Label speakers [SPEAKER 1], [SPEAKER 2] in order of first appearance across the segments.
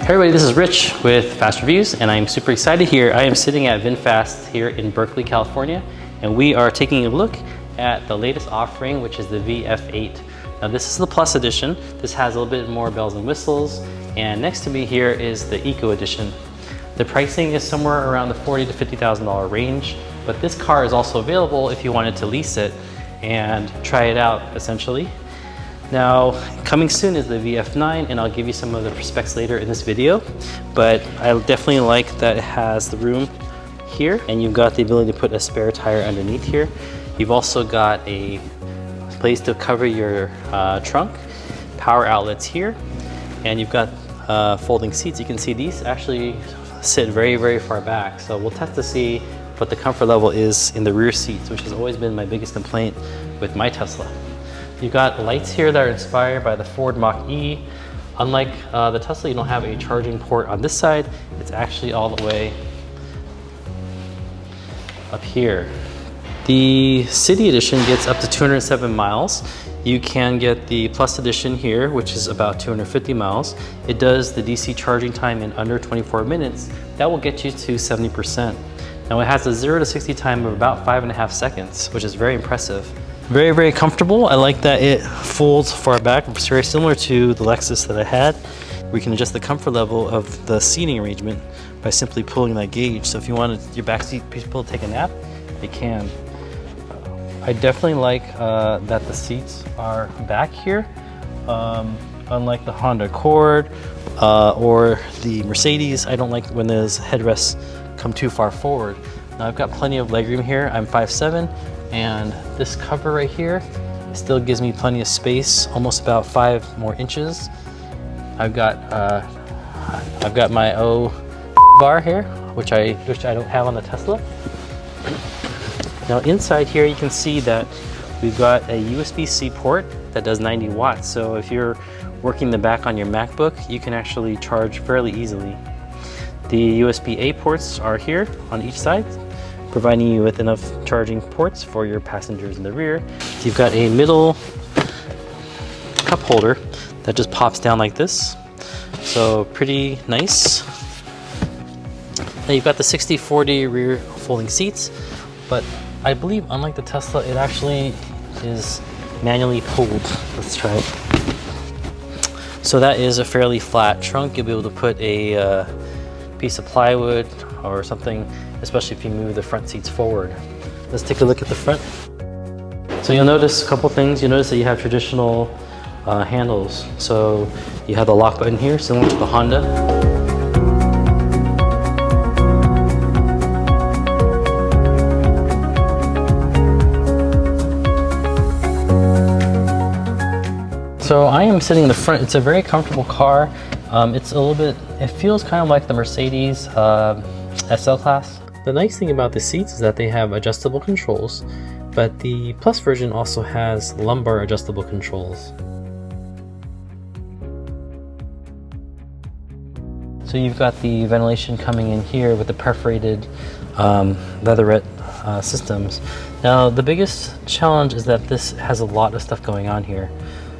[SPEAKER 1] Hey everybody, this is Rich with Fast Reviews, and I'm super excited here. I am sitting at VinFast here in Berkeley, California, and we are taking a look at the latest offering, which is the VF8. Now this is the Plus edition. This has a little bit more bells and whistles, and next to me here is the Eco edition. The pricing is somewhere around the $40,000 to $50,000 range, but this car is also available if you wanted to lease it and try it out, essentially. Now, coming soon is the VF9, and I'll give you some of the specs later in this video, but I definitely like that it has the room here, and you've got the ability to put a spare tire underneath here. You've also got a place to cover your trunk, power outlets here, and you've got folding seats. You can see these actually sit very, very far back, so we'll test to see what the comfort level is in the rear seats, which has always been my biggest complaint with my Tesla. You've got lights here that are inspired by the Ford Mach-E. Unlike the Tesla, you don't have a charging port on this side. It's actually all the way up here. The City Edition gets up to 207 miles. You can get the Plus Edition here, which is about 250 miles. It does the DC charging time in under 24 minutes. That will get you to 70%. Now it has a 0 to 60 time of about 5.5 seconds, which is very impressive. Very, very comfortable. I like that it folds far back. It's very similar to the Lexus that I had. We can adjust the comfort level of the seating arrangement by simply pulling that gauge. So if you wanted your backseat people to take a nap, they can. I definitely like that the seats are back here. Unlike the Honda Accord or the Mercedes, I don't like when those headrests come too far forward. Now I've got plenty of legroom here. I'm 5'7", and this cover right here still gives me plenty of space, almost about 5 more inches. I've got my bar here, which I don't have on the Tesla. Now inside here you can see that we've got a USB-C port that does 90 watts. So if you're working the back on your MacBook, you can actually charge fairly easily. The USB-A ports are here on each side, providing you with enough charging ports for your passengers in the rear. You've got a middle cup holder that just pops down like this. So pretty nice. Now you've got the 60/40 rear folding seats, but I believe unlike the Tesla, it actually is manually pulled. Let's try it. So that is a fairly flat trunk. You'll be able to put a piece of plywood or something, especially if you move the front seats forward. Let's take a look at the front. So you'll notice a couple things. You'll notice that you have traditional handles. So you have the lock button here, similar to the Honda. So I am sitting in the front. It's a very comfortable car. It's a little bit, it feels kind of like the Mercedes SL class. The nice thing about the seats is that they have adjustable controls, but the Plus version also has lumbar adjustable controls. So you've got the ventilation coming in here with the perforated leatherette systems. Now the biggest challenge is that this has a lot of stuff going on here.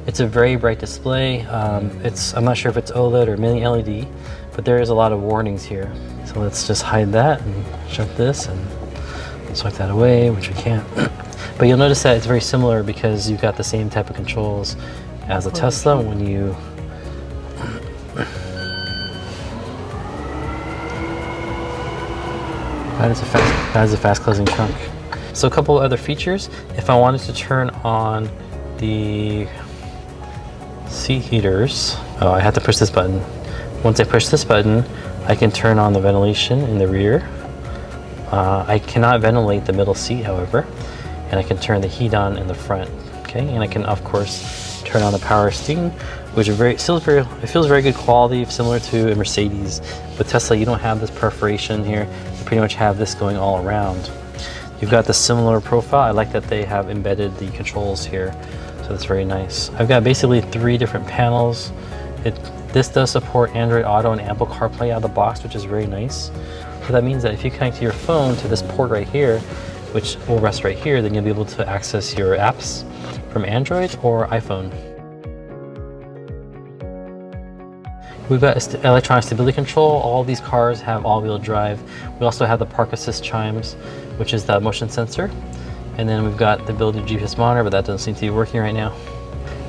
[SPEAKER 1] It's a very bright display. I'm not sure if it's OLED or mini LED, but there is a lot of warnings here. So let's just hide that and shut this and swipe that away, which we can't. But you'll notice that it's very similar because you've got the same type of controls as the Tesla when you that is a fast closing trunk. So a couple other features. If I wanted to turn on the seat heaters, I have to push this button. Once I push this button, I can turn on the ventilation in the rear. I cannot ventilate the middle seat, however, and I can turn the heat on in the front. Okay, and I can of course turn on the power steering, which is it feels very good quality, similar to a Mercedes. With Tesla, you don't have this perforation here. You pretty much have this going all around. You've got the similar profile. I like that they have embedded the controls here. So that's very nice. I've got basically 3 different panels. This does support Android Auto and Apple CarPlay out of the box, which is very nice. So that means that if you connect your phone to this port right here, which will rest right here, then you'll be able to access your apps from Android or iPhone. We've got electronic stability control. All these cars have all-wheel drive. We also have the park assist chimes, which is the motion sensor. And then we've got the ability to GPS monitor, but that doesn't seem to be working right now.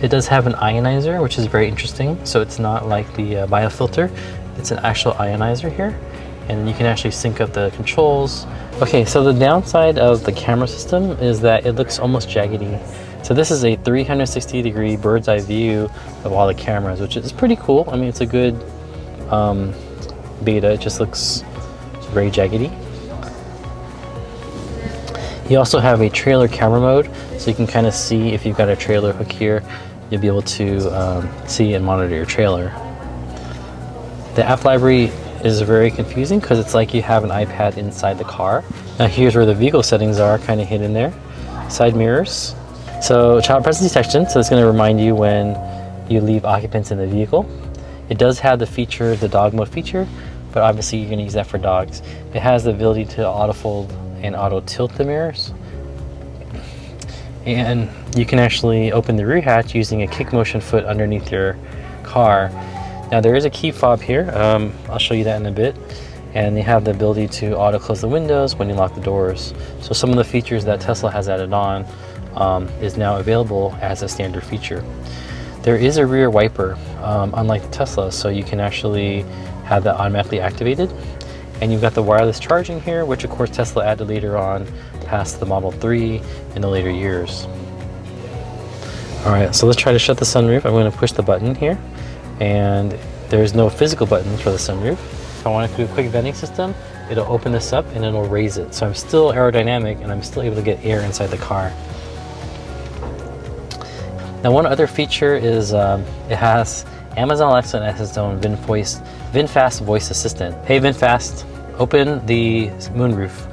[SPEAKER 1] It does have an ionizer, which is very interesting. So it's not like the biofilter. It's an actual ionizer here. And you can actually sync up the controls. Okay, so the downside of the camera system is that it looks almost jaggedy. So this is a 360-degree bird's eye view of all the cameras, which is pretty cool. I mean, it's a good beta. It just looks very jaggedy. You also have a trailer camera mode, so you can kind of see if you've got a trailer hook here, you'll be able to see and monitor your trailer. The app library is very confusing because it's like you have an iPad inside the car. Now here's where the vehicle settings are, kind of hidden there. Side mirrors. So child presence detection, so it's going to remind you when you leave occupants in the vehicle. It does have the feature, the dog mode feature, but obviously you're going to use that for dogs. It has the ability to auto fold and auto tilt the mirrors. And you can actually open the rear hatch using a kick motion foot underneath your car. Now there is a key fob here. I'll show you that in a bit. And they have the ability to auto close the windows when you lock the doors. So some of the features that Tesla has added on is now available as a standard feature. There is a rear wiper, unlike the Tesla, so you can actually have that automatically activated. And you've got the wireless charging here, which of course Tesla added later on past the Model 3 in the later years. All right, so let's try to shut the sunroof. I'm going to push the button here, and there's no physical buttons for the sunroof. If I want to do a quick venting system, it'll open this up and it'll raise it. So I'm still aerodynamic and I'm still able to get air inside the car. Now one other feature is it has Amazon Alexa and it has its own VinFast voice assistant. Hey VinFast, open the moonroof.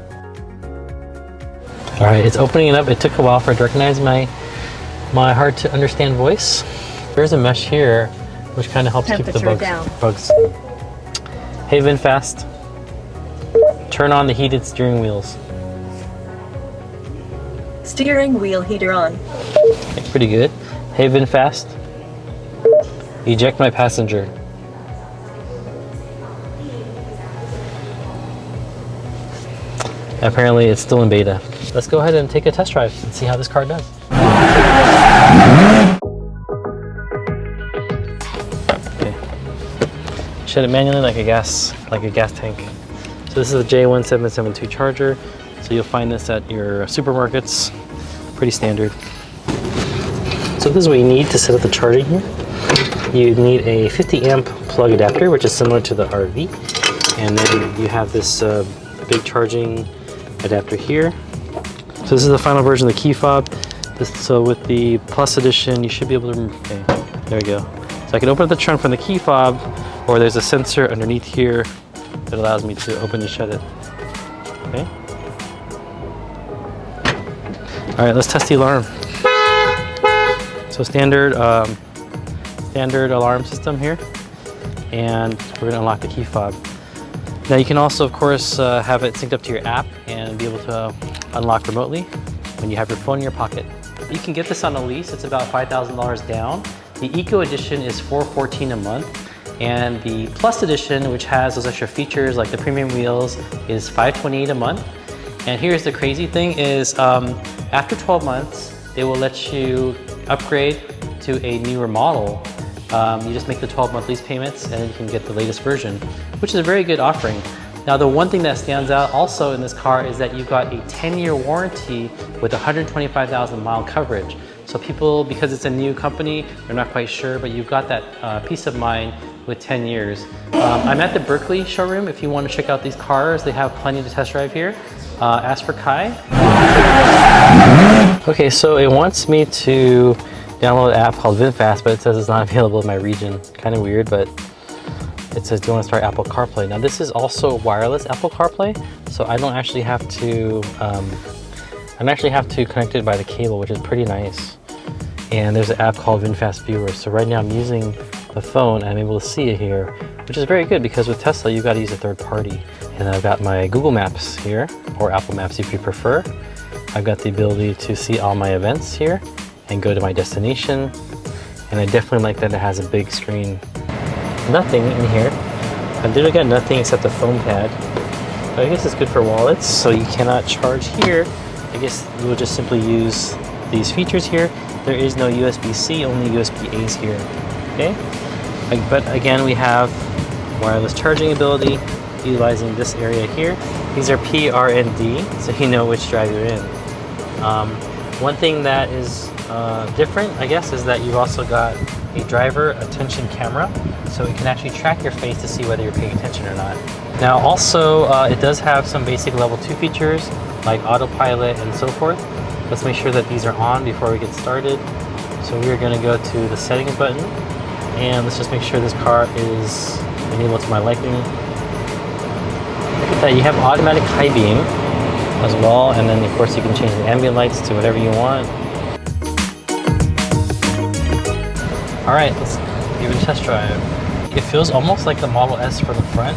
[SPEAKER 1] All right, it's opening it up. It took a while for it to recognize my hard to understand voice. There's a mesh here which kind of helps keep the bugs. Hey VinFast, turn on the heated steering wheels.
[SPEAKER 2] Steering wheel heater on.
[SPEAKER 1] Okay, pretty good. Hey VinFast, eject my passenger. Apparently it's still in beta. Let's go ahead and take a test drive and see how this car does. Okay. Shut it manually like a gas tank. So this is a J1772 charger. So you'll find this at your supermarkets. Pretty standard. So this is what you need to set up the charging here. You need a 50 amp plug adapter, which is similar to the RV. And then you have this big charging adapter here. So this is the final version of the key fob. So with the Plus edition, you should be able to, okay, there we go. So I can open up the trunk from the key fob, or there's a sensor underneath here that allows me to open and shut it. Okay. All right, let's test the alarm. So standard alarm system here, and we're gonna unlock the key fob. Now you can also, of course, have it synced up to your app and be able to unlock remotely when you have your phone in your pocket. You can get this on a lease. It's about $5,000 down. The Eco Edition is $414 a month, and the Plus Edition, which has those extra features like the premium wheels, is $528 a month. And here's the crazy thing is, after 12 months, they will let you upgrade to a newer model. You just make the 12-month lease payments and then you can get the latest version, which is a very good offering. Now the one thing that stands out also in this car is that you've got a 10-year warranty with 125,000 mile coverage. So people, because it's a new company, they're not quite sure, but you've got that peace of mind with 10 years. I'm at the Berkeley showroom. If you want to check out these cars, they have plenty to test drive here. Ask for Kai. Okay, so it wants me to download an app called VinFast, but it says it's not available in my region. Kind of weird, but it says, do you want to start Apple CarPlay? Now this is also wireless Apple CarPlay, so I don't actually have to, connect it by the cable, which is pretty nice. And there's an app called VinFast Viewer. So right now I'm using the phone and I'm able to see it here, which is very good because with Tesla, you've got to use a third party. And I've got my Google Maps here, or Apple Maps if you prefer. I've got the ability to see all my events here and go to my destination. And I definitely like that it has a big screen. nothing in here. I literally got nothing except a foam pad. But I guess it's good for wallets, so you cannot charge here. I guess we'll just simply use these features here. There is no USB-C, only USB-A's here. Okay? But again, we have wireless charging ability utilizing this area here. These are P, R, and D, so you know which drive you're in. One thing that is different, I guess, is that you've also got a driver attention camera, so it can actually track your face to see whether you're paying attention or not. Now also, it does have some basic level 2 features like autopilot and so forth. Let's make sure that these are on before we get started. So we are going to go to the settings button, and let's just make sure this car is enabled to my liking. Look at that, you have automatic high beam as well, and then of course you can change the ambient lights to whatever you want. Alright, let's give it a test drive. It feels almost like the Model S for the front.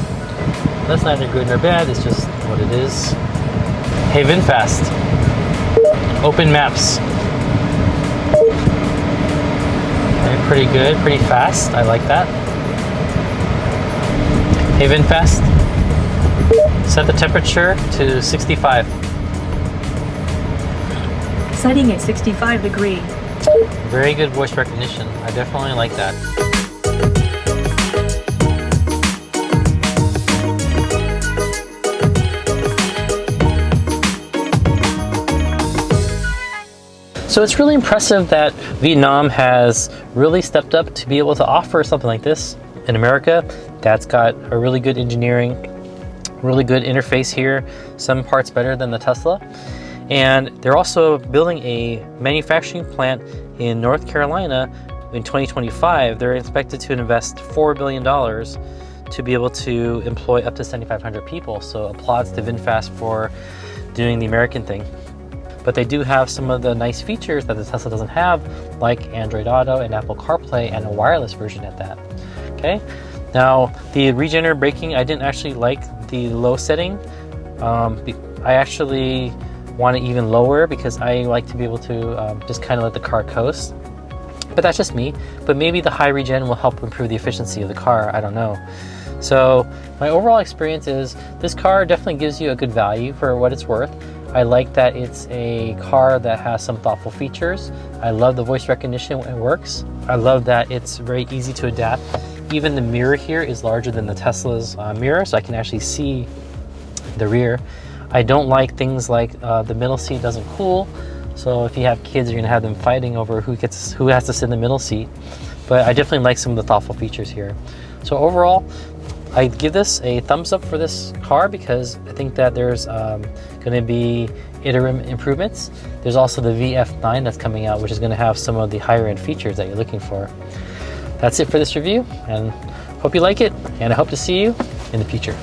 [SPEAKER 1] That's neither good nor bad, it's just what it is. Hey VinFast, open maps. Okay, pretty good, pretty fast, I like that. Hey VinFast, set the temperature to 65.
[SPEAKER 2] Setting at 65 degrees.
[SPEAKER 1] Very good voice recognition. I definitely like that. So it's really impressive that Vietnam has really stepped up to be able to offer something like this in America. That's got a really good engineering, really good interface here, some parts better than the Tesla. And they're also building a manufacturing plant in North Carolina in 2025. They're expected to invest $4 billion to be able to employ up to 7,500 people. So applauds to VinFast for doing the American thing. But they do have some of the nice features that the Tesla doesn't have, like Android Auto and Apple CarPlay, and a wireless version at that. Okay. Now the regenerative braking, I didn't actually like the low setting. I actually want it even lower because I like to be able to just kind of let the car coast. But that's just me. But maybe the high regen will help improve the efficiency of the car. I don't know. So my overall experience is this car definitely gives you a good value for what it's worth. I like that it's a car that has some thoughtful features. I love the voice recognition when it works. I love that it's very easy to adapt. Even the mirror here is larger than the Tesla's mirror, so I can actually see the rear. I don't like things like the middle seat doesn't cool. So if you have kids, you're gonna have them fighting over who has to sit in the middle seat. But I definitely like some of the thoughtful features here. So overall, I give this a thumbs up for this car because I think that there's going to be iterative improvements. There's also the VF9 that's coming out, which is going to have some of the higher end features that you're looking for. That's it for this review, and hope you like it, and I hope to see you in the future.